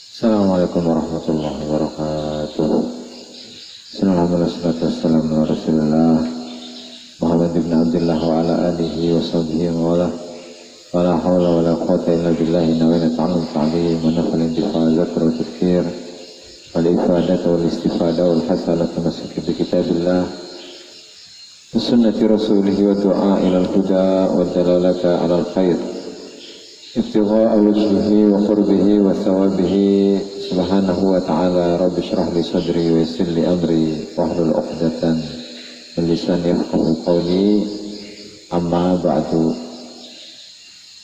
Assalamualaikum warahmatullahi wabarakatuh. Assalamualaikum warahmatullahi wabarakatuh. Muhammad ibn Abdullah wa ala alihi wa sahbihi wa ala wa la hawla wa la quwwata illa billahi nawina ta'alim ta'alim wa nafal intifa' zakr wa tadhkir wal ifadah wal istifadah wal hasanah masuk bi kitabillah wa sunnati rasulih wa du'a ila al-huda wa dalalata ala al-khair ibtigha'a wajhihi wa qurbihi wa thawabihi subhanahu wa ta'ala. Rabbi shrah li sadri wa yassir li amri wahlul 'uqdatan min lisani yafqahu qawli. Amma ba'du.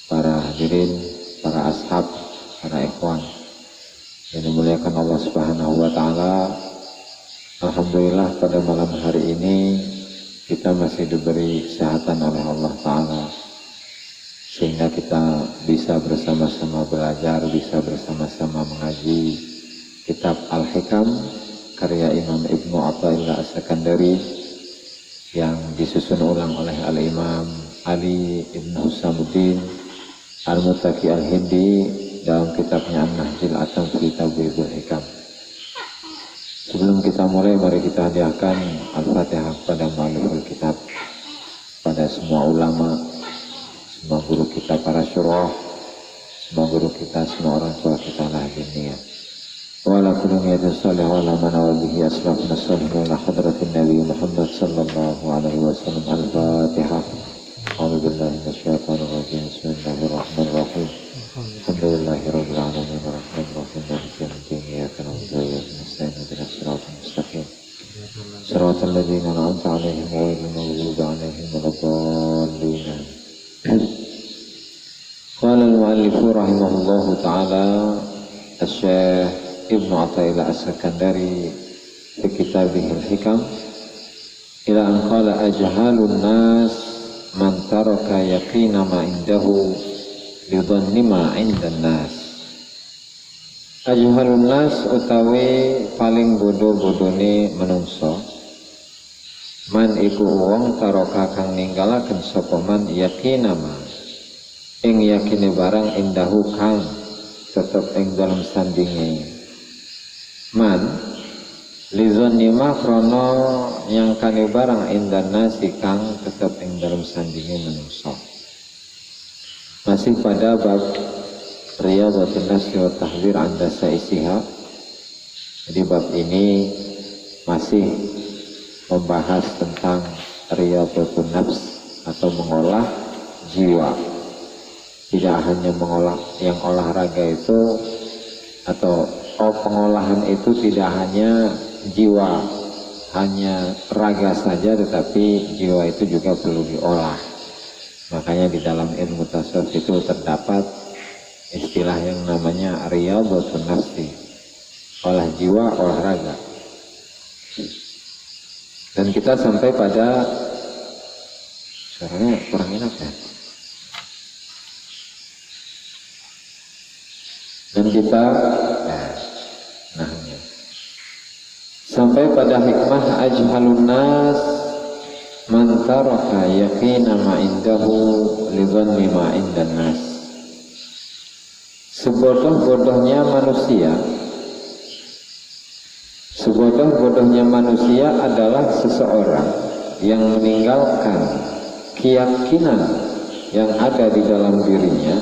Para hadirin, para ashab, para ikhwan yang dimuliakan Allah Subhanahu wa ta'ala, alhamdulillah pada malam hari ini kita masih diberi kesehatan oleh Allah ta'ala, sehingga kita bisa bersama-sama belajar, bisa bersama-sama mengaji kitab Al-Hikam karya Imam Ibnu Athaillah As-Sakandari yang disusun ulang oleh Al-Imam Ali Ibn Husamuddin Al-Muttaqi Al-Hindi dalam kitabnya An-Nahjil Atam fi Tabwibul Hikam. Sebelum kita mulai, mari kita hadiahkan Al-Fatihah pada mu'alliful kitab, pada semua ulama, semua guru kita para syurah, semua guru kita, semua orang tua kita lah dunia. Wa ala kulli niyatin salih wa ala man awalihi aslafna salih wa ala hadratin Nabi Muhammad sallallahu alaihi wasallam. Al-Fatihah. A'udzu billahi minasyaitonir rajim. Bismillahirrahmanirrahim. Alhamdulillahi rabbil alamin arrahmanir rahim maliki yaumiddin iyyaka na'budu wa iyyaka nasta'in ihdinas siratal mustaqim siratal ladzina an'amta 'alaihim ghairil maghdubi 'alaihim waladdallin. Qala al-mu'allifu rahimahullahu ta'ala Asy-Syaikh Ibnu Athaillah As-Sakandari fi kitabih Al-Hikam ila an qala ajhalun nas man taraka yaqina ma indahu li dhanni ma indan nas. Ajhalun nas utawi paling bodoh-bodone manungsa man iku wong taraka kang ninggalaken sapa man yakina ma ing yakine barang indahu kang tetep ing dalam sandinge man lizonni ma krono yang kane barang indan nasi kang tetep ing dalam sandinge manungsa. Masih pada bab Riyadhatun Nas wa Tahdzir an Dasaisiha. Jadi bab ini masih membahas tentang Riyadhatun Nafs atau mengolah jiwa. Tidak hanya mengolah yang olahraga itu atau pengolahan itu tidak hanya jiwa, hanya raga saja, tetapi jiwa itu juga perlu diolah. Makanya di dalam ilmu tasawuf itu terdapat istilah yang namanya Riyadhatun Nafsi, olah jiwa, olahraga. Dan kita sampai pada, suaranya kurang enak ya. Dan kita sampai pada hikmah ajhalun nas man taraka yaqina ma indahu li dhanni ma indan nas. Sebodoh-bodohnya manusia adalah seseorang yang meninggalkan keyakinan yang ada di dalam dirinya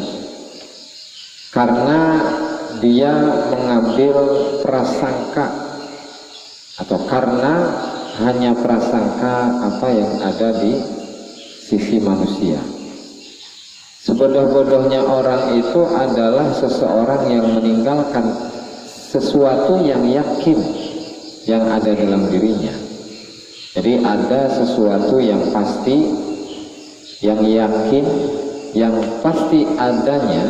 karena dia mengambil prasangka atau karena hanya prasangka apa yang ada di sisi manusia. Sebodoh-bodohnya orang itu adalah seseorang yang meninggalkan sesuatu yang yakin yang ada dalam dirinya. Jadi ada sesuatu yang pasti, yang yakin, yang pasti adanya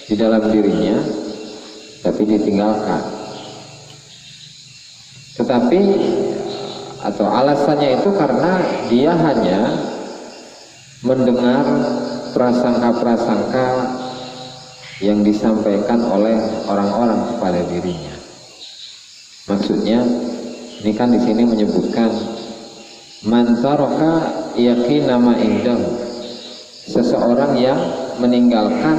di dalam dirinya, tapi ditinggalkan. Tetapi atau alasannya itu karena dia hanya mendengar prasangka-prasangka yang disampaikan oleh orang-orang kepada dirinya. Maksudnya, ini kan di sini menyebutkan man taraka yaqina ma indahu, seseorang yang meninggalkan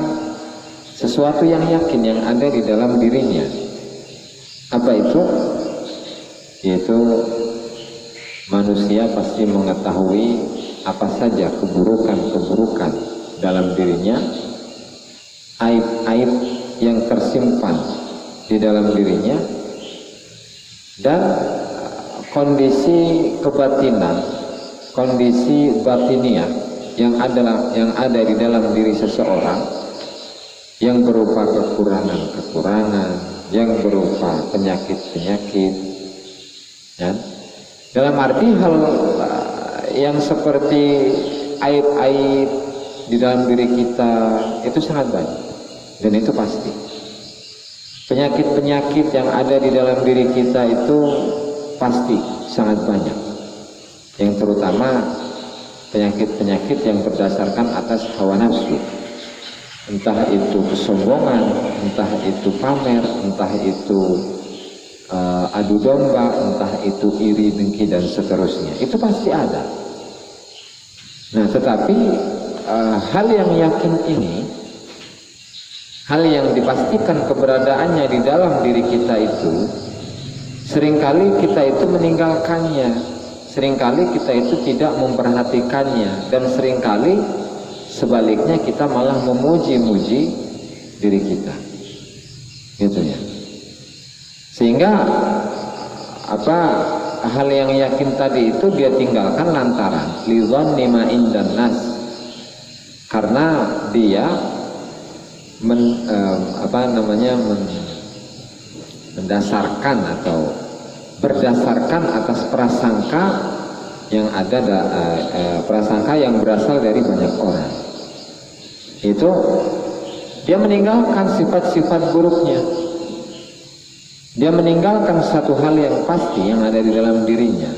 sesuatu yang yakin yang ada di dalam dirinya. Apa itu? Yaitu manusia pasti mengetahui apa saja keburukan-keburukan dalam dirinya, aib-aib yang tersimpan di dalam dirinya, dan kondisi kebatinan, kondisi batiniah yang ada di dalam diri seseorang yang berupa kekurangan-kekurangan, yang berupa penyakit-penyakit, ya. Dalam arti hal yang seperti aib-aib di dalam diri kita itu sangat banyak, dan itu pasti. Penyakit-penyakit yang ada di dalam diri kita itu pasti sangat banyak, yang terutama penyakit-penyakit yang berdasarkan atas hawa nafsu, entah itu kesombongan, entah itu pamer, entah itu adu domba, entah itu iri, dengki, dan seterusnya. Itu pasti ada. Nah, tetapi hal yang yakin ini, hal yang dipastikan keberadaannya di dalam diri kita itu, seringkali kita itu meninggalkannya, seringkali kita itu tidak memperhatikannya, dan seringkali sebaliknya kita malah memuji-muji diri kita, gitu ya. Sehingga hal yang yakin tadi itu dia tinggalkan lantaran lidzanni ma indan nas, karena dia mendasarkan atau berdasarkan atas prasangka yang ada, prasangka yang berasal dari banyak orang. Itu dia meninggalkan sifat-sifat buruknya, dia meninggalkan satu hal yang pasti yang ada di dalam dirinya.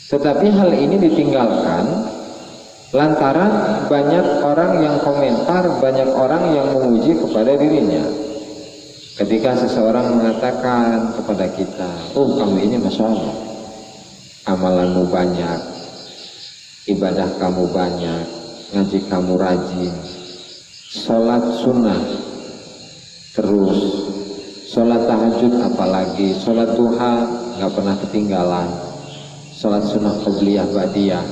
Tetapi hal ini ditinggalkan lantaran banyak orang yang komentar, banyak orang yang memuji kepada dirinya. Ketika seseorang mengatakan kepada kita, oh kamu ini Masya Allah, amalanmu banyak, ibadah kamu banyak, ngaji kamu rajin, sholat sunnah terus, sholat tahajud apalagi, sholat duha nggak pernah ketinggalan, sholat sunnah qabliyah ba'diyah,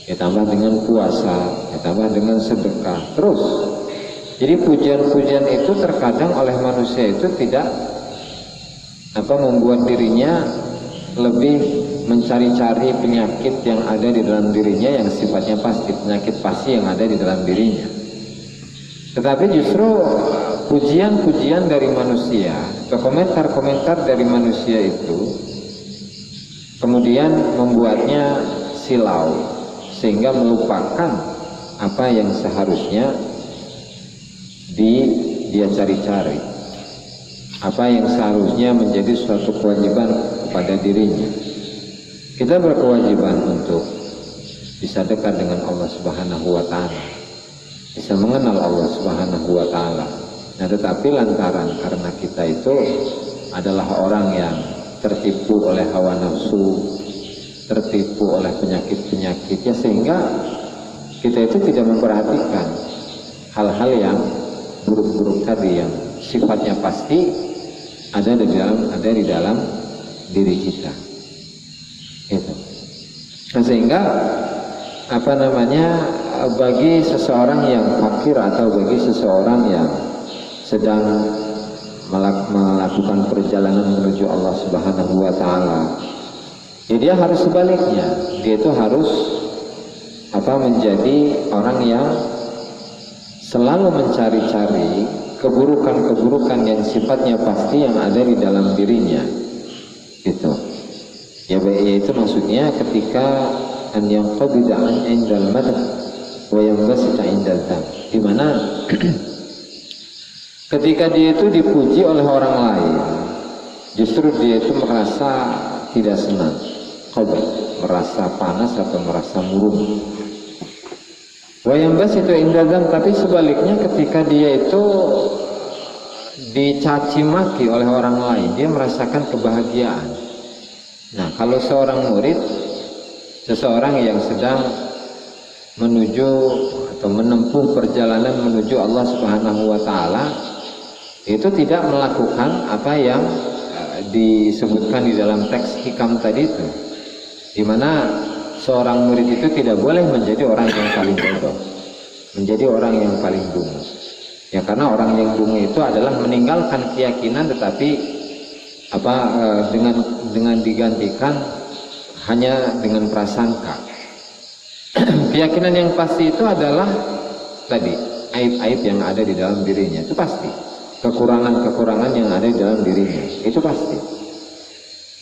ditambah dengan puasa, ditambah dengan sedekah, terus. Jadi pujian-pujian itu terkadang oleh manusia itu tidak membuat dirinya lebih mencari-cari penyakit yang ada di dalam dirinya yang sifatnya pasti, penyakit pasti yang ada di dalam dirinya. Tetapi justru pujian-pujian dari manusia atau komentar-komentar dari manusia itu kemudian membuatnya silau, sehingga melupakan apa yang seharusnya dia cari-cari, apa yang seharusnya menjadi suatu kewajiban kepada dirinya. Kita berkewajiban untuk bisa dekat dengan Allah Subhanahu wa Ta'ala, bisa mengenal Allah Subhanahu wa Ta'ala. Nah, tetapi lantaran karena kita itu adalah orang yang tertipu oleh hawa nafsu, tertipu oleh penyakit-penyakitnya, sehingga kita itu tidak memperhatikan hal-hal yang buruk-buruk tadi yang sifatnya pasti ada di dalam diri kita. Gitu. Nah, sehingga bagi seseorang yang fakir atau bagi seseorang yang sedang melakukan perjalanan menuju Allah Subhanahu wa Ta'ala, ya dia harus sebaliknya, dia itu harus menjadi orang yang selalu mencari-cari keburukan-keburukan yang sifatnya pasti yang ada di dalam dirinya, gitu. Ya, yaitu maksudnya ketika an yanqabida an indal madh wa yanbasita indal dham, di mana ketika dia itu dipuji oleh orang lain, justru dia itu merasa tidak senang, merasa panas atau merasa murung. Wayambas itu indadam, tapi sebaliknya ketika dia itu dicaci maki oleh orang lain, dia merasakan kebahagiaan. Nah, kalau seorang murid, seseorang yang sedang menuju atau menempuh perjalanan menuju Allah Subhanahu wa taala itu tidak melakukan apa yang disebutkan di dalam teks hikam tadi itu, di mana seorang murid itu tidak boleh menjadi orang yang paling bodoh, menjadi orang yang paling dungu. Ya, karena orang yang dungu itu adalah meninggalkan keyakinan tetapi dengan digantikan hanya dengan prasangka. Keyakinan yang pasti itu adalah tadi aib-aib yang ada di dalam dirinya, itu pasti. Kekurangan-kekurangan yang ada di dalam dirinya, itu pasti.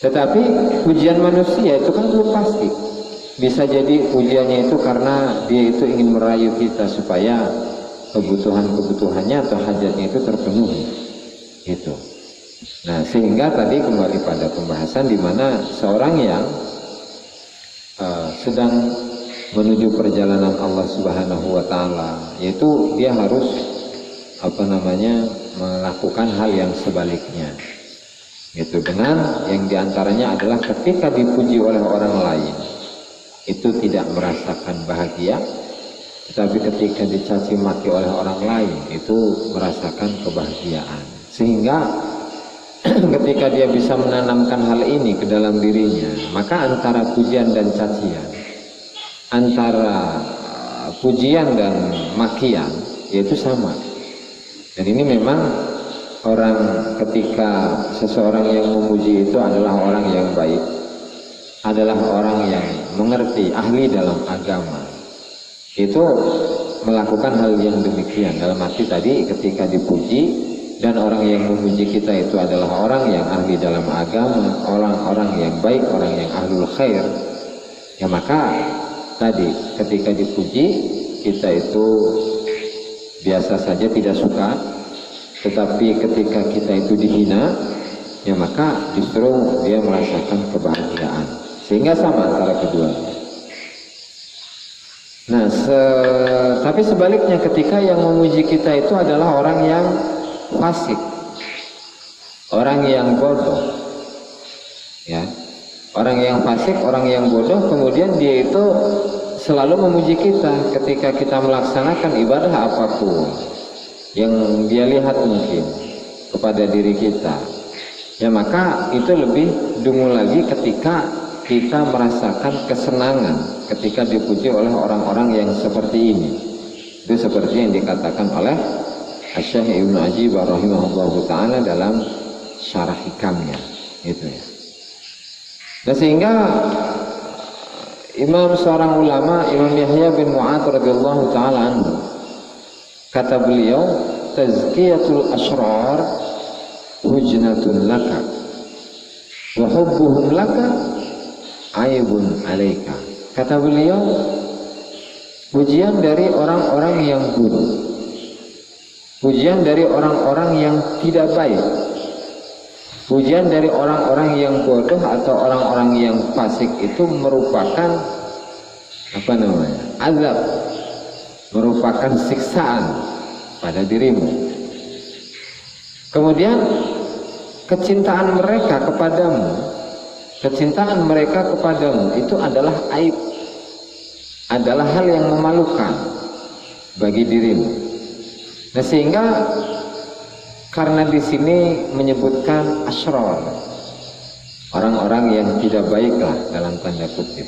Tetapi pujian manusia itu kan belum pasti. Bisa jadi pujiannya itu karena dia itu ingin merayu kita supaya kebutuhannya atau hajatnya itu terpenuhi. Itu. Nah, sehingga tadi kembali pada pembahasan di mana seorang yang sedang menuju perjalanan Allah Subhanahu wa taala, yaitu dia harus melakukan hal yang sebaliknya. Itu dengan yang diantaranya adalah ketika dipuji oleh orang lain itu tidak merasakan bahagia, tetapi ketika dicaci maki oleh orang lain itu merasakan kebahagiaan. Sehingga ketika dia bisa menanamkan hal ini ke dalam dirinya, maka antara pujian dan cacian, antara pujian dan makian yaitu sama. Dan ini memang orang, ketika seseorang yang memuji itu adalah orang yang baik, adalah orang yang mengerti, ahli dalam agama, itu melakukan hal yang demikian. Dalam arti tadi ketika dipuji dan orang yang memuji kita itu adalah orang yang ahli dalam agama, orang-orang yang baik, orang yang ahlul khair, ya maka tadi ketika dipuji kita itu biasa saja tidak suka, tetapi ketika kita itu dihina, ya maka justru dia merasakan kebahagiaan. Sehingga sama antara keduanya. Nah, tapi sebaliknya ketika yang memuji kita itu adalah orang yang fasik, orang yang bodoh, ya, orang yang fasik, orang yang bodoh, kemudian dia itu selalu memuji kita ketika kita melaksanakan ibadah apapun yang dia lihat mungkin kepada diri kita, ya maka itu lebih dungu lagi ketika kita merasakan kesenangan ketika dipuji oleh orang-orang yang seperti ini. Itu seperti yang dikatakan oleh Asy-Syaikh Ibnu Ajib rahimahullahu taala dalam syarah hikamnya, itu ya. Dan sehingga seorang ulama, Imam Yahya bin Mu'adz radhiyallahu taala anhu, kata beliau, tazkiyatul asyrar hujnatun laka wa hubbuhum laka aibun alaika. Kata beliau, pujian dari orang-orang yang buruk, pujian dari orang-orang yang tidak baik, pujian dari orang-orang yang bodoh atau orang-orang yang fasik itu merupakan azab, merupakan siksaan pada dirimu. Kemudian kecintaan mereka kepadamu itu adalah aib, adalah hal yang memalukan bagi dirimu. Nah, sehingga karena di sini menyebutkan asyrar, orang-orang yang tidak baiklah dalam tanda kutip,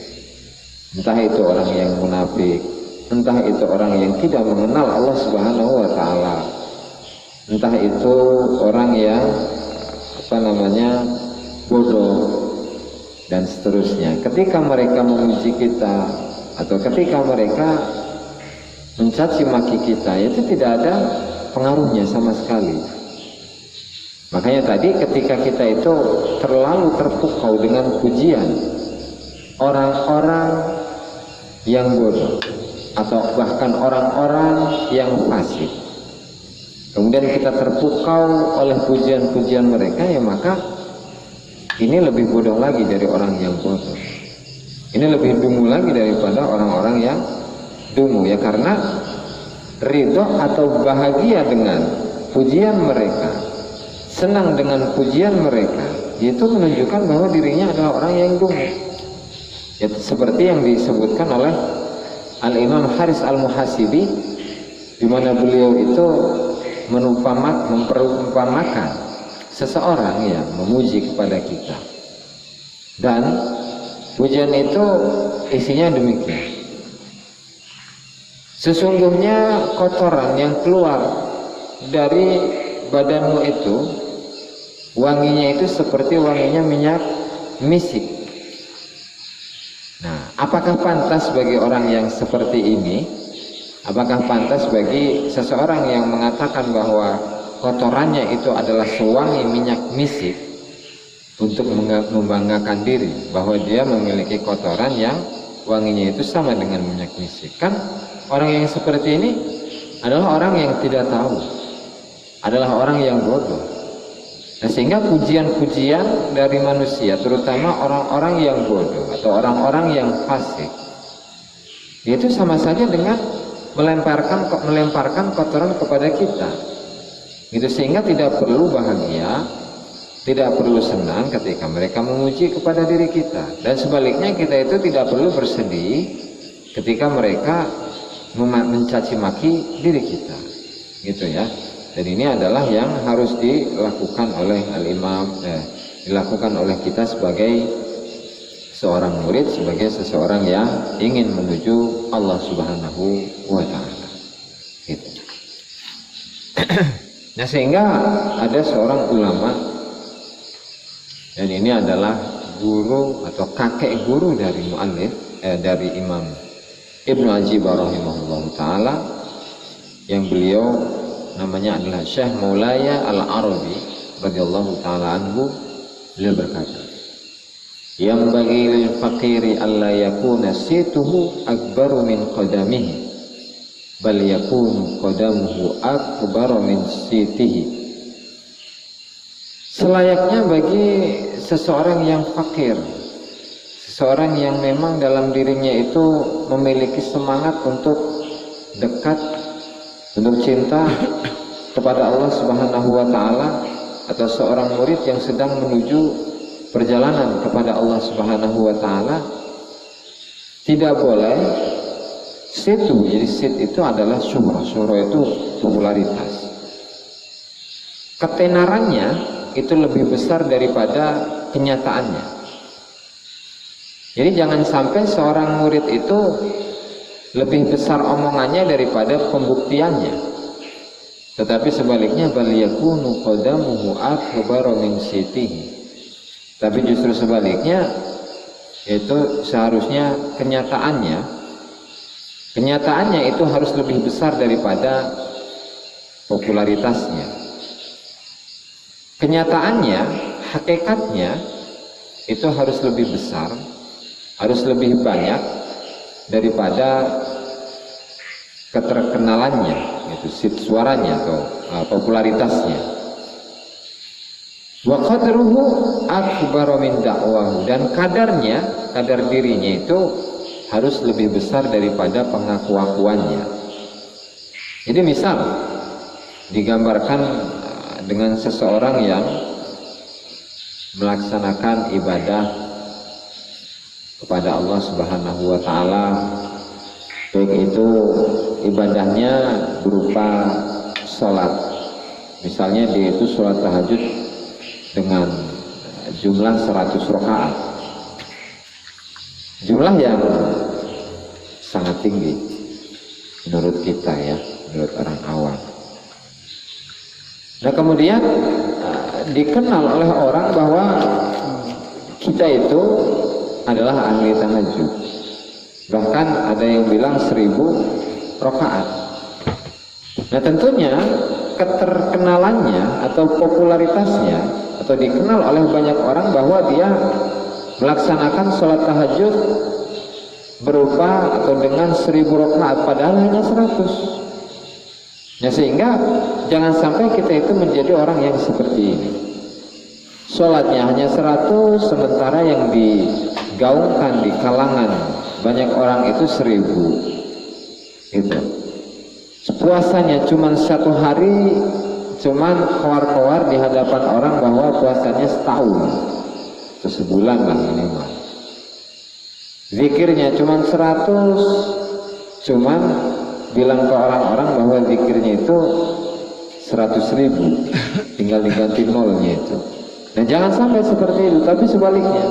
entah itu orang yang munafik, entah itu orang yang tidak mengenal Allah Subhanahu wa taala, entah itu orang yang bodoh dan seterusnya. Ketika mereka memuji kita atau ketika mereka mencaci maki kita, itu tidak ada pengaruhnya sama sekali. Makanya tadi ketika kita itu terlalu terpukau dengan pujian orang-orang yang bodoh atau bahkan orang-orang yang fasik, kemudian kita terpukau oleh pujian-pujian mereka, ya maka ini lebih bodoh lagi dari orang yang bodoh. Ini lebih dungu lagi daripada orang-orang yang dungu, ya, karena ridho atau bahagia dengan pujian mereka, senang dengan pujian mereka, itu menunjukkan bahwa dirinya adalah orang yang dungu. Ya, seperti yang disebutkan oleh Al-Imam Haris Al-Muhasibi, di mana beliau itu memperumpamakan seseorang yang memuji kepada kita, dan pujian itu isinya demikian: sesungguhnya kotoran yang keluar dari badanmu itu wanginya itu seperti wanginya minyak misik. Nah, apakah pantas bagi orang yang seperti ini? Apakah pantas bagi seseorang yang mengatakan bahwa kotorannya itu adalah sewangi minyak misik untuk membanggakan diri bahwa dia memiliki kotoran yang wanginya itu sama dengan minyak misik? Kan orang yang seperti ini adalah orang yang tidak tahu, adalah orang yang bodoh. Nah, sehingga pujian-pujian dari manusia, terutama orang-orang yang bodoh atau orang-orang yang fasik, itu sama saja dengan melemparkan kotoran kepada kita. Gitu, sehingga tidak perlu bahagia, tidak perlu senang ketika mereka memuji kepada diri kita, dan sebaliknya kita itu tidak perlu bersedih ketika mereka mencaci maki diri kita, gitu ya. Dan ini adalah yang harus dilakukan oleh dilakukan oleh kita sebagai seorang murid, sebagai seseorang yang ingin menuju Allah Subhanahu wa Ta'ala, gitu. Nah, sehingga ada seorang ulama, dan ini adalah guru atau kakek guru dari dari Imam Ibnu Ajibah rahimahullah ta'ala, yang beliau namanya adalah Syekh Maulaya Al-Arabi radhiyallahu ta'ala anhu. Beliau berkata, yang bagi lil fakiri alla yakuna situhu akbaru min qadamihi bal yakunu qadamuhu akbaru min sitihi. Selayaknya bagi seseorang yang fakir, seseorang yang memang dalam dirinya itu memiliki semangat untuk dekat, untuk cinta kepada Allah Subhanahu wa Ta'ala, atau seorang murid yang sedang menuju perjalanan kepada Allah Subhanahu wa Ta'ala, tidak boleh situ. Jadi sit itu adalah syuhra. Syuhra itu popularitas. Ketenarannya itu lebih besar daripada kenyataannya. Jadi jangan sampai seorang murid itu lebih besar omongannya daripada pembuktiannya, tetapi sebaliknya bal yakunu qadamuhu akbaru min sitihi. Tapi justru sebaliknya, itu seharusnya kenyataannya itu harus lebih besar daripada popularitasnya. Kenyataannya, hakikatnya itu harus lebih besar, harus lebih banyak daripada keterkenalannya, itu sit suaranya atau popularitasnya. Wa qadruhu akbaru min da'wahu, dan kadar dirinya itu harus lebih besar daripada pengakuannya. Jadi misal digambarkan dengan seseorang yang melaksanakan ibadah kepada Allah Subhanahu wa Ta'ala, baik itu ibadahnya berupa sholat, misalnya dia itu sholat tahajud dengan jumlah 100 rakaat, jumlah yang sangat tinggi menurut kita ya, menurut orang awam. Nah, kemudian dikenal oleh orang bahwa kita itu adalah ahli tahajud. Bahkan ada yang bilang 1000 rakaat. Nah, tentunya keterkenalannya atau popularitasnya, atau dikenal oleh banyak orang bahwa dia melaksanakan sholat tahajud berupa atau dengan 1000 rakaat, padahal hanya 100. Nah, sehingga jangan sampai kita itu menjadi orang yang seperti ini. Sholatnya hanya 100, sementara yang digaungkan di kalangan banyak orang itu 1000. Itu. Puasanya cuma 1 hari, cuman keluar-keluar di hadapan orang bahwa puasanya setahun atau sebulan lah minimal. Zikirnya cuma 100, cuman bilang ke orang-orang bahwa zikirnya itu 100.000, tinggal diganti nolnya itu. Dan jangan sampai seperti itu, tapi sebaliknya.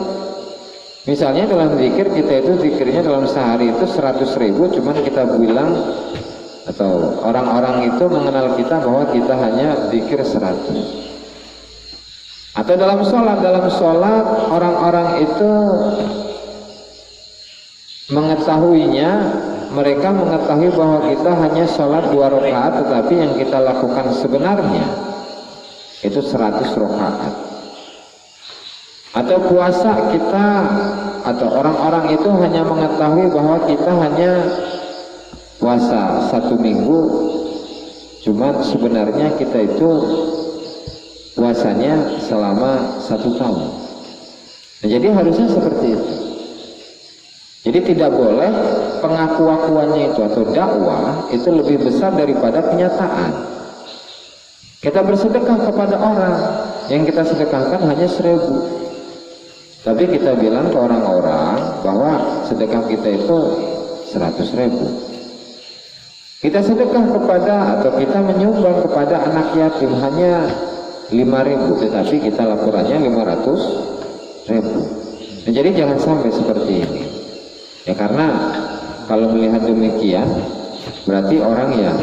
Misalnya dalam zikir kita itu zikirnya dalam sehari itu 100.000, cuman kita bilang atau orang-orang itu mengenal kita bahwa kita hanya zikir 100. Atau dalam sholat orang-orang itu mengetahuinya, mereka mengetahui bahwa kita hanya sholat 2 rakaat, tetapi yang kita lakukan sebenarnya itu 100 rakaat. Atau puasa kita, atau orang-orang itu hanya mengetahui bahwa kita hanya puasa 1 minggu, cuma sebenarnya kita itu puasanya selama 1 tahun. Nah, jadi harusnya seperti itu. Jadi tidak boleh pengaku-akuannya itu atau dakwah itu lebih besar daripada kenyataan. Kita bersedekah kepada orang, yang kita sedekahkan hanya 1.000, tapi kita bilang ke orang-orang bahwa sedekah kita itu 100.000. Kita sedekah kepada atau kita menyumbang kepada anak yatim hanya 5.000, tetapi kita laporannya 500.000. Nah, jadi jangan sampai seperti ini. Ya, karena kalau melihat demikian berarti orang yang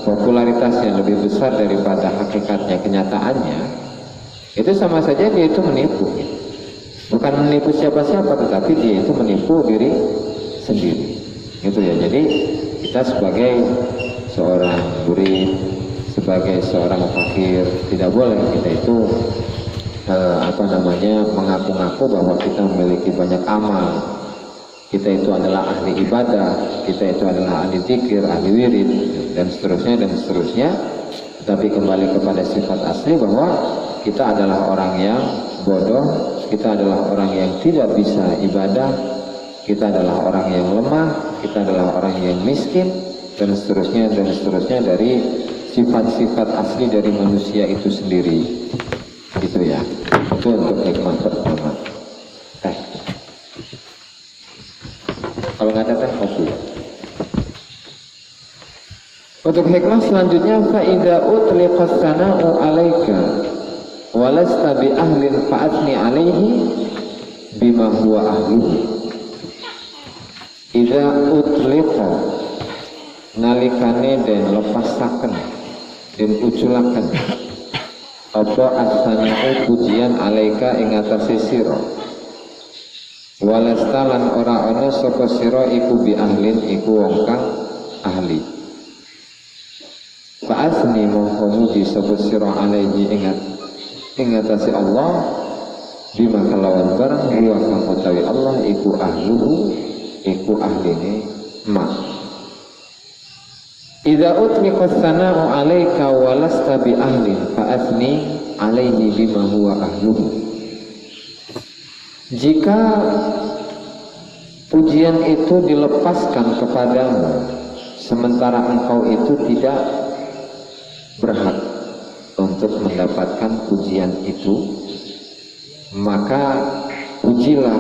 popularitasnya lebih besar daripada hakikatnya, kenyataannya, itu sama saja dia itu menipu. Bukan menipu siapa-siapa, tetapi dia itu menipu diri sendiri. Gitu ya. Jadi kita sebagai seorang murid, sebagai seorang fakir, tidak boleh kita itu mengaku-ngaku bahwa kita memiliki banyak amal, kita itu adalah ahli ibadah, kita itu adalah ahli zikir, ahli wirid, dan seterusnya. Tapi kembali kepada sifat asli bahwa kita adalah orang yang bodoh, kita adalah orang yang tidak bisa ibadah, kita adalah orang yang lemah, kita adalah orang yang miskin, dan seterusnya dari sifat-sifat asli dari manusia itu sendiri. Gitu ya. Itu untuk hikmah pertama. Kalau nggak ada teh, kopi. Untuk hikmah selanjutnya, faida utliqas sana'u 'alaika walasta bi ahlin fa'atni 'alaihi bima huwa ahluhu. Idza utliqa nalikane den lepasaken den uculaken apa as-sana'u pujian 'alaika ing atase sira, walastalan ora ana sapa sira iku bi ahlin iku wong kang ahli. Fa'asni mongko muji sapa sira alaihi ing atase Allah bima kalawan barang huwa kang utawi Allah iku ahluhu iku ahline ma. Idza utliqa as-sana'u 'alaika wa lasta bi ahlin fa'asni alaihi bima huwa ahluhu. Jika pujian itu dilepaskan kepadamu sementara engkau itu tidak berhak untuk mendapatkan pujian itu, maka pujilah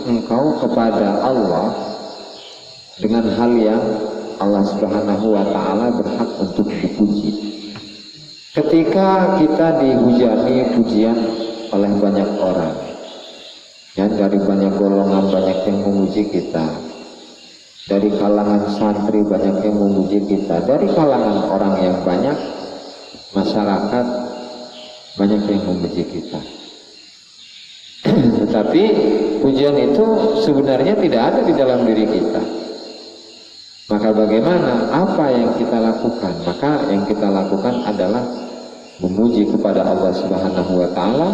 engkau kepada Allah dengan hal yang Allah Subhanahu wa ta'ala berhak untuk dipuji. Ketika kita dihujani pujian oleh banyak orang, ya, dari banyak golongan banyak yang memuji kita, dari kalangan santri banyak yang memuji kita, dari kalangan orang yang banyak, masyarakat banyak yang memuji kita. Tetapi pujian itu sebenarnya tidak ada di dalam diri kita. Maka bagaimana? Apa yang kita lakukan? Maka yang kita lakukan adalah memuji kepada Allah Subhanahu wa ta'ala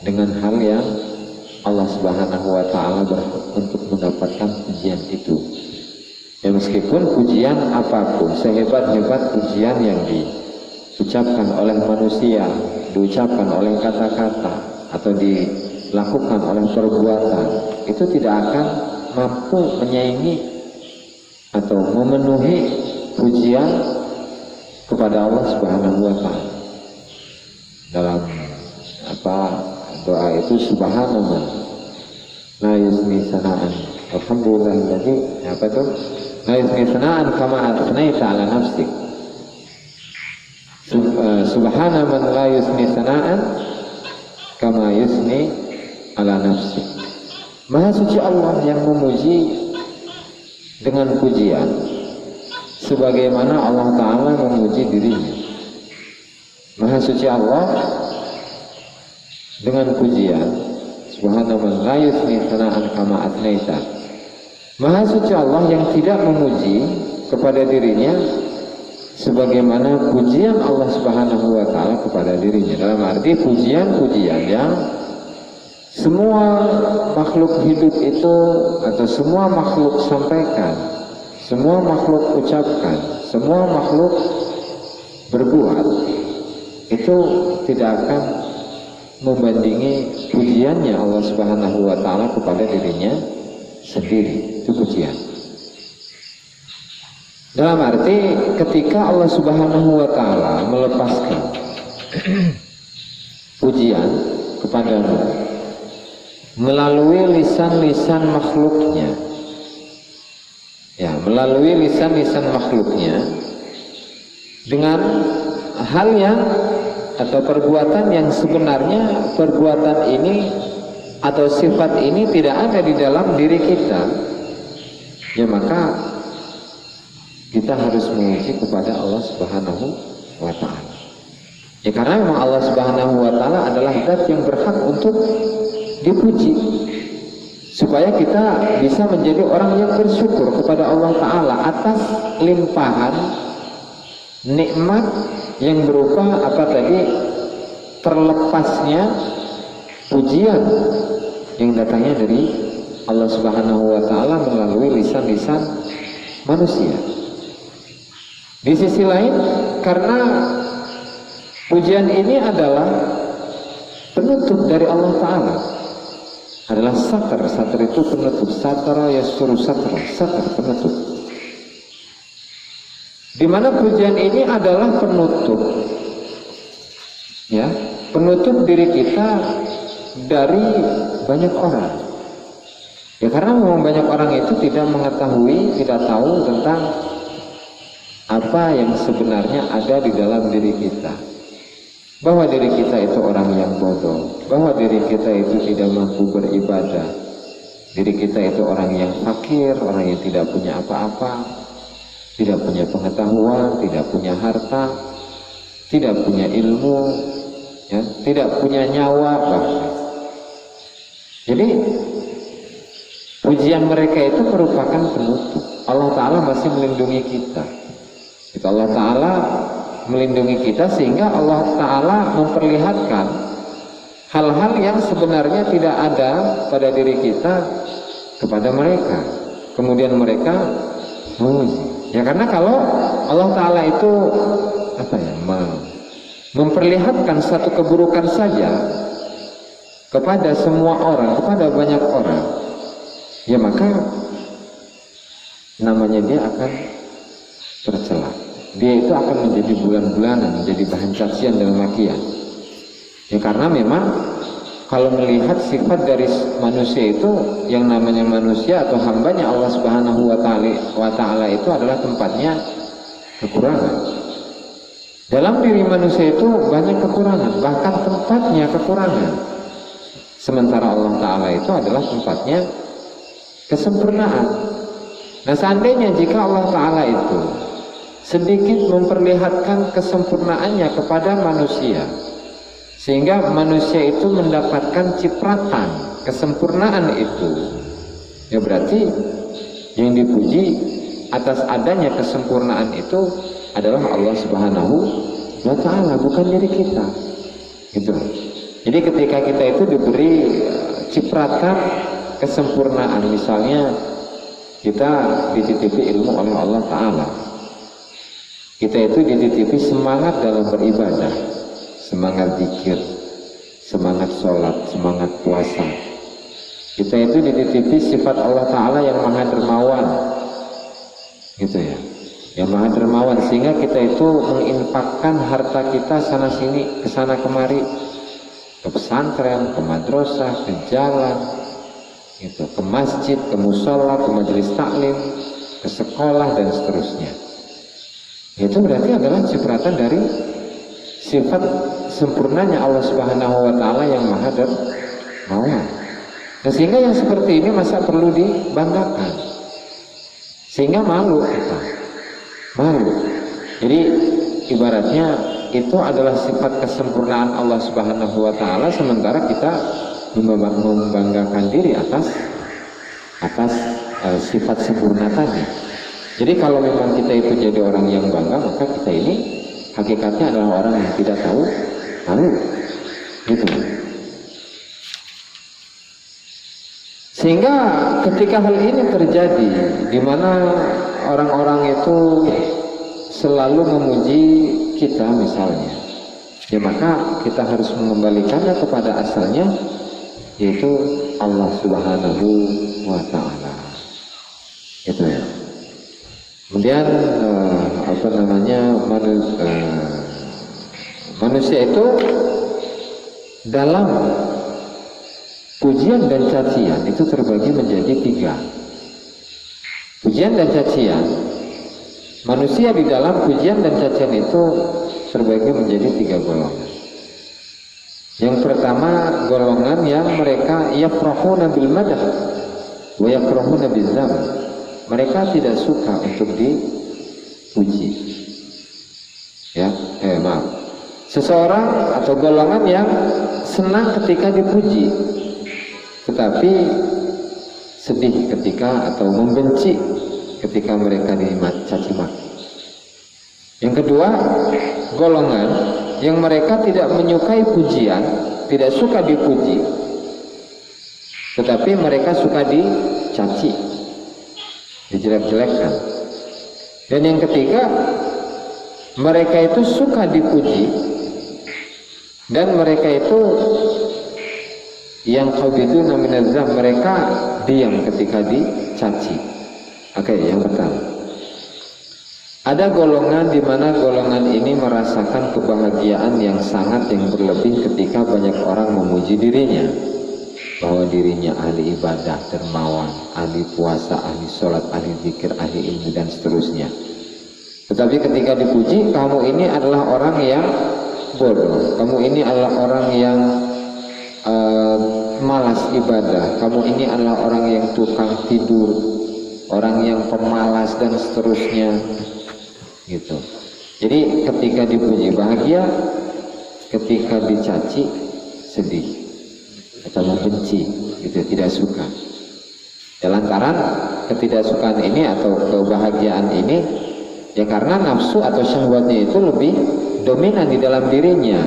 dengan hal yang Allah Subhanahu wa ta'ala berhak untuk mendapatkan pujian itu. Ya, meskipun pujian apapun, sehebat-hebat pujian yang diucapkan oleh manusia, diucapkan oleh kata-kata atau dilakukan oleh perbuatan, itu tidak akan mampu menyaingi atau memenuhi pujian kepada Allah Subhanahu wa ta'ala. Dalam doa itu subhanallah la yusmi sana'an Alhamdulillahilladzi apa tuh? La yusni sana'an kama asnaita ala nafsik. Subhana man la yusni sana'an kama yusni ala nafsik. Maha suci Allah yang memuji dengan pujian sebagaimana Allah Ta'ala memuji dirinya. Maha suci Allah dengan pujian Subhana man la yusni sana'an kama asnaita. Maha suci Allah yang tidak memuji kepada dirinya sebagaimana pujian Allah Subhanahu wa Ta'ala kepada dirinya. Dalam arti pujian-pujian yang semua makhluk hidup itu atau semua makhluk sampaikan, semua makhluk ucapkan, semua makhluk berbuat, itu tidak akan membandingi pujiannya Allah Subhanahu wa Ta'ala kepada dirinya sendiri. Itu pujian. Dalam arti ketika Allah Subhanahu wa Ta'ala melepaskan pujian kepadamu melalui lisan-lisan makhluknya, ya, melalui lisan-lisan makhluknya dengan hal yang atau perbuatan yang sebenarnya perbuatan ini atau sifat ini tidak ada di dalam diri kita, ya maka kita harus memuji kepada Allah Subhanahu wa Ta'ala. Ya karena memang Allah Subhanahu wa Ta'ala adalah zat yang berhak untuk dipuji, supaya kita bisa menjadi orang yang bersyukur kepada Allah Ta'ala atas limpahan nikmat yang berupa apa tadi, terlepasnya pujian yang datangnya dari Allah Subhanahu wa Ta'ala melalui lisan-lisan manusia. Di sisi lain, karena pujian ini adalah penutup dari Allah Ta'ala, adalah satar. Satar itu penutup. Satara yasturu satara, satar penutup. Di mana pujian ini adalah penutup, ya, penutup diri kita dari banyak orang. Ya karena memang banyak orang itu tidak mengetahui, tidak tahu tentang apa yang sebenarnya ada di dalam diri kita. Bahwa diri kita itu orang yang bodoh, bahwa diri kita itu tidak mampu beribadah, diri kita itu orang yang fakir, orang yang tidak punya apa-apa, tidak punya pengetahuan, tidak punya harta, tidak punya ilmu, ya, tidak punya nyawa bahkan. Jadi pujian mereka itu merupakan penutup. Allah Ta'ala masih melindungi kita. Itu Allah Ta'ala melindungi kita sehingga Allah Ta'ala memperlihatkan hal-hal yang sebenarnya tidak ada pada diri kita kepada mereka, kemudian mereka memuji. Ya karena kalau Allah Ta'ala itu apa ya, memperlihatkan satu keburukan saja kepada semua orang, kepada banyak orang, ya maka namanya dia akan tercela. Dia itu akan menjadi bulan-bulanan, menjadi bahan cacian dan makian. Ya karena memang kalau melihat sifat dari manusia itu, yang namanya manusia atau hambanya Allah Subhanahu wa Ta'ala itu adalah tempatnya kekurangan. Dalam diri manusia itu banyak kekurangan, bahkan tempatnya kekurangan. Sementara Allah Ta'ala itu adalah tempatnya kesempurnaan. Nah seandainya jika Allah Ta'ala itu sedikit memperlihatkan kesempurnaannya kepada manusia, sehingga manusia itu mendapatkan cipratan kesempurnaan itu, ya berarti yang dipuji atas adanya kesempurnaan itu adalah Allah Subhanahu wa Ta'ala, bukan diri kita. Gitu. Jadi ketika kita itu diberi cipratan kesempurnaan, misalnya kita dititipi ilmu oleh Allah Ta'ala, kita itu dititipi semangat dalam beribadah, semangat zikir, semangat sholat, semangat puasa. Kita itu dititipi sifat Allah Ta'ala yang maha dermawan, gitu ya, yang maha dermawan, sehingga kita itu menginfakkan harta kita sana sini, kesana kemari, ke pesantren, ke madrasah, ke jalan, Gitu, ke masjid, ke musola, ke majelis taklim, ke sekolah dan seterusnya. Itu berarti adalah cipratan dari sifat sempurnanya Allah Subhanahu wa taala yang Maha Dermawan. Nah, sehingga yang seperti ini masa perlu dibanggakan. Sehingga malu kita. Malu. Jadi ibaratnya itu adalah sifat kesempurnaan Allah Subhanahu wa taala, sementara kita membanggakan diri atas sifat sempurna tadi. Jadi kalau memang kita itu jadi orang yang bangga, maka kita ini hakikatnya adalah orang yang tidak tahu malu, gitu. Sehingga ketika hal ini terjadi, di mana orang-orang itu selalu memuji kita misalnya, ya maka kita harus mengembalikannya kepada asalnya, yaitu Allah Subhanahu wa taala. Itu ya. Kemudian manusia itu dalam pujian dan cacian itu terbagi menjadi 3. Pujian dan cacian, manusia di dalam pujian dan cacian itu terbagi menjadi 3 golongan. Yang pertama, golongan yang mereka yafrahuna bil madah wa yakrahuna bil dzam. Mereka tidak suka untuk dipuji. Ya, maaf. Seseorang atau golongan yang senang ketika dipuji, tetapi sedih ketika atau membenci ketika mereka dicaci maki. Yang kedua, golongan yang mereka tidak menyukai pujian, tidak suka dipuji, tetapi mereka suka dicaci, dijelek-jelekkan. Dan yang ketiga, mereka itu suka dipuji dan mereka itu yang qabiduna minaz-zam, mereka diam ketika dicaci. Oke, yang pertama, ada golongan di mana golongan ini merasakan kebahagiaan yang sangat yang berlebih ketika banyak orang memuji dirinya, bahwa dirinya ahli ibadah, dermawan, ahli puasa, ahli sholat, ahli zikir, ahli ilmu dan seterusnya. Tetapi ketika dipuji, kamu ini adalah orang yang bodoh, kamu ini adalah orang yang malas ibadah, kamu ini adalah orang yang tukang tidur, orang yang pemalas dan seterusnya, gitu. Jadi ketika dipuji bahagia, ketika dicaci sedih atau membenci, gitu, tidak suka. Lantaran ketidaksukaan ini atau kebahagiaan ini ya karena nafsu atau syahwatnya itu lebih dominan di dalam dirinya.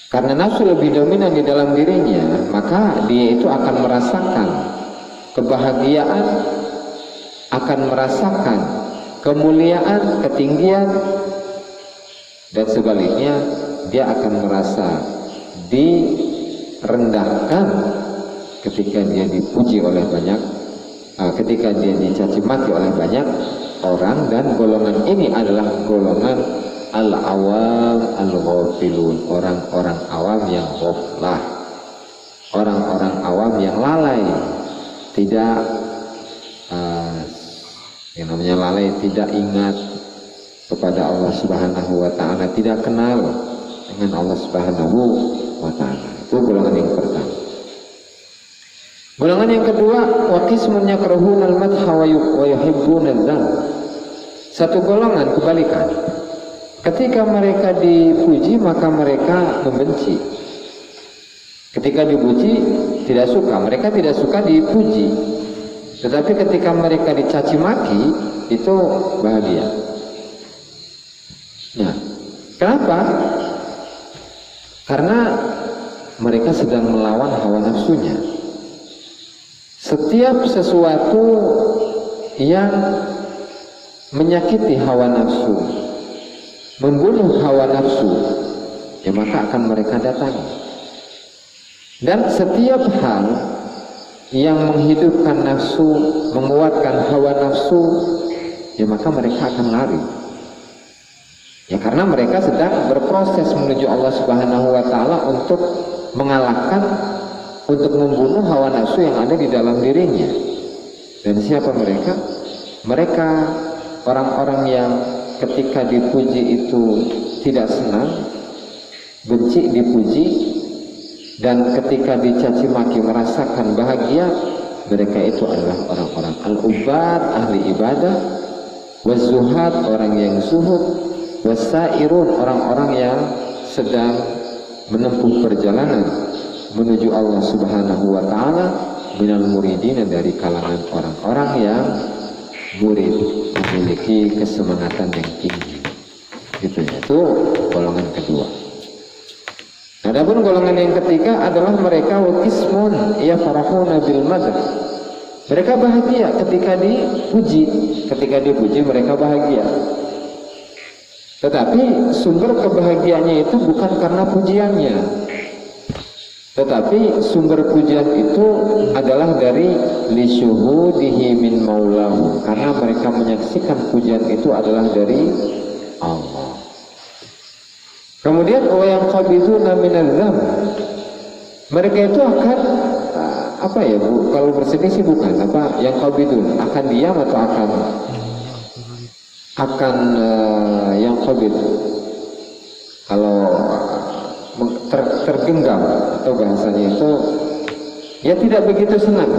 Karena nafsu lebih dominan di dalam dirinya, maka dia itu akan merasakan kebahagiaan, akan merasakan kemuliaan, ketinggian, dan sebaliknya dia akan merasa direndahkan ketika dia dipuji oleh banyak, ketika dia dicaci maki oleh banyak orang. Dan golongan ini adalah golongan al-awam al-ghafilun, orang-orang awam yang ghaflah, orang-orang awam yang lalai, tidak yang namanya lalai, tidak ingat kepada Allah Subhanahu wa taala, tidak kenal dengan Allah Subhanahu wa taala. Itu golongan yang pertama. Golongan yang kedua, wa qismun yakrahuna al-madha wa yuhibbuna al-dzam. Satu golongan kebalikan. Ketika mereka dipuji maka mereka membenci. Ketika dipuji tidak suka, mereka tidak suka dipuji. Tetapi ketika mereka dicaci maki itu bahagia. Nah, kenapa? Karena mereka sedang melawan hawa nafsunya. Setiap sesuatu yang menyakiti hawa nafsu, membunuh hawa nafsu, ya maka akan mereka datangi. Dan setiap hal yang menghidupkan nafsu, menguatkan hawa nafsu, ya maka mereka akan lari. Ya karena mereka sedang berproses menuju Allah Subhanahu wa taala untuk mengalahkan untuk membunuh hawa nafsu yang ada di dalam dirinya. Dan siapa mereka? Mereka orang-orang yang ketika dipuji itu tidak senang, benci dipuji, dan ketika dicaci maki merasakan bahagia. Mereka itu adalah orang-orang al-ubad, ahli ibadah, wazuhad, orang yang zuhud, wasairun, orang-orang yang sedang menempuh perjalanan menuju Allah Subhanahu wa taala, minal muridin, dari kalangan orang-orang yang murid, memiliki kesemangatan yang tinggi. Gitu ya. Itu golongan kedua. Adapun golongan yang ketiga adalah mereka waqismun yafarahuna bil madh. Mereka bahagia ketika dipuji. Ketika dipuji mereka bahagia. Tetapi sumber kebahagiaannya itu bukan karena pujiannya. Tetapi sumber pujian itu adalah dari lisyuhudihi min maulahu, karena mereka menyaksikan pujian itu adalah dari Allah. Kemudian yang qabiduna minadzam, mereka itu akan apa ya Bu? Kalau bersedih sih bukan apa yang qabidun, akan diam atau akan yang qabid. Kalau tergenggam atau bahasanya itu ya tidak begitu senang.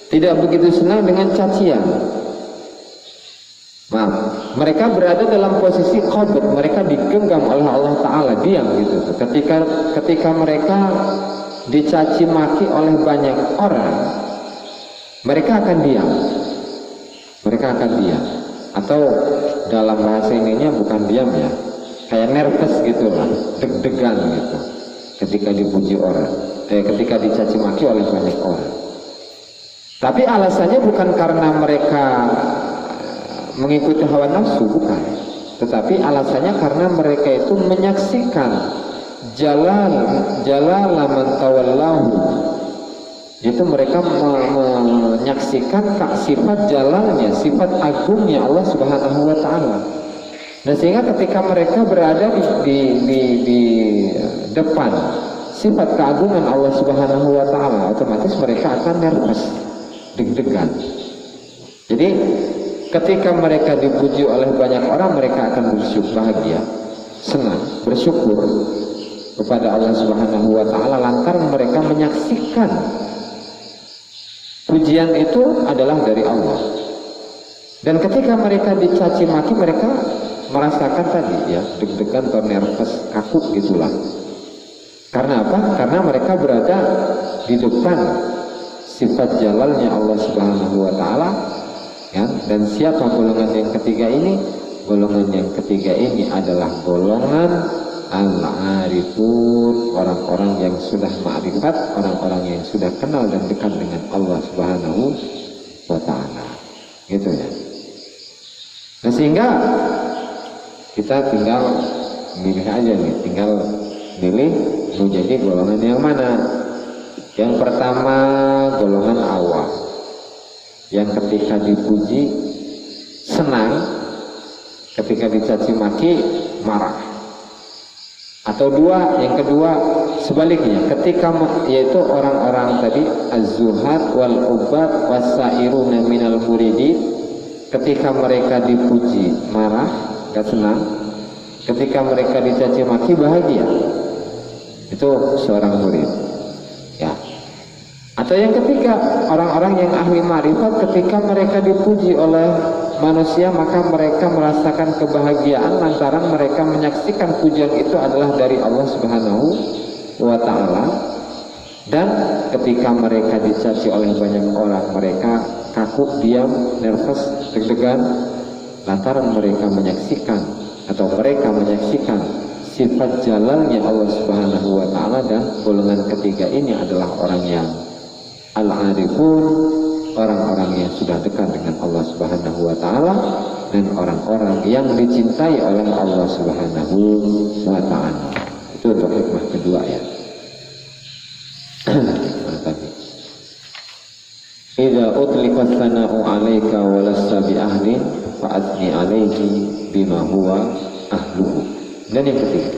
Tidak begitu senang dengan cacian. Maaf, mereka berada dalam posisi qabid, mereka digenggam oleh Allah Ta'ala, diam gitu. Ketika mereka dicaci maki oleh banyak orang, mereka akan diam. Mereka akan diam. Atau dalam bahasa ininya bukan diam ya, kayak nervous gitu lah, deg-degan gitu. Ketika dipuji orang, ketika dicaci maki oleh banyak orang. Tapi alasannya bukan karena mereka mengikuti hawa nafsu, bukan, tetapi alasannya karena mereka itu menyaksikan jalal man tawallahu, itu mereka menyaksikan sifat jalalnya, sifat agungnya Allah Subhanahu wa taala. Dan sehingga ketika mereka berada di depan sifat keagungan Allah Subhanahu wa taala, otomatis mereka akan nervous, deg-degan. Jadi ketika mereka dipuji oleh banyak orang, mereka akan bersyukur, bahagia, senang, bersyukur kepada Allah Subhanahu wa taala lantaran mereka menyaksikan pujian itu adalah dari Allah. Dan ketika mereka dicaci maki, mereka merasakan tadi ya, deg-degan atau nervous, kaku gitulah. Karena apa? Karena mereka berada di depan sifat jalalnya Allah Subhanahu wa taala. Ya, dan siapa golongan yang ketiga ini? Golongan yang ketiga ini adalah golongan al-arifun, orang-orang yang sudah ma'rifat, orang-orang yang sudah kenal dan dekat dengan Allah Subhanahu wa ta'ala. Gitu ya. Nah, sehingga kita tinggal milih aja nih, tinggal milih mau jadi golongan yang mana. Yang pertama golongan awam, yang ketika dipuji senang, ketika dicaci maki marah. Atau yang kedua sebaliknya, ketika yaitu orang-orang tadi az-zuhad wal ubad wasairuna minal muridin, ketika mereka dipuji marah, gak senang, ketika mereka dicaci maki bahagia. Itu seorang murid. Ya. Atau yang ketiga, orang-orang yang ahli ma'rifat, ketika mereka dipuji oleh manusia, maka mereka merasakan kebahagiaan lantaran mereka menyaksikan pujian itu adalah dari Allah Subhanahu wa ta'ala. Dan ketika mereka dicaci oleh banyak orang, mereka kaku, diam, nervous, deg-degan lantaran mereka menyaksikan sifat jalalnya Allah Subhanahu wa ta'ala. Dan golongan ketiga ini adalah orang yang al-arifun, orang-orang yang sudah dekat dengan Allah Subhanahu wa ta'ala, dan orang-orang yang dicintai oleh Allah Subhanahu wa ta'ala. Itu untuk hikmah kedua ya. Idza utliqa tsana'u 'alaika wa lasta bi ahlin fa'athni 'alaihi bima huwa ahluhu. Dan yang ketiga,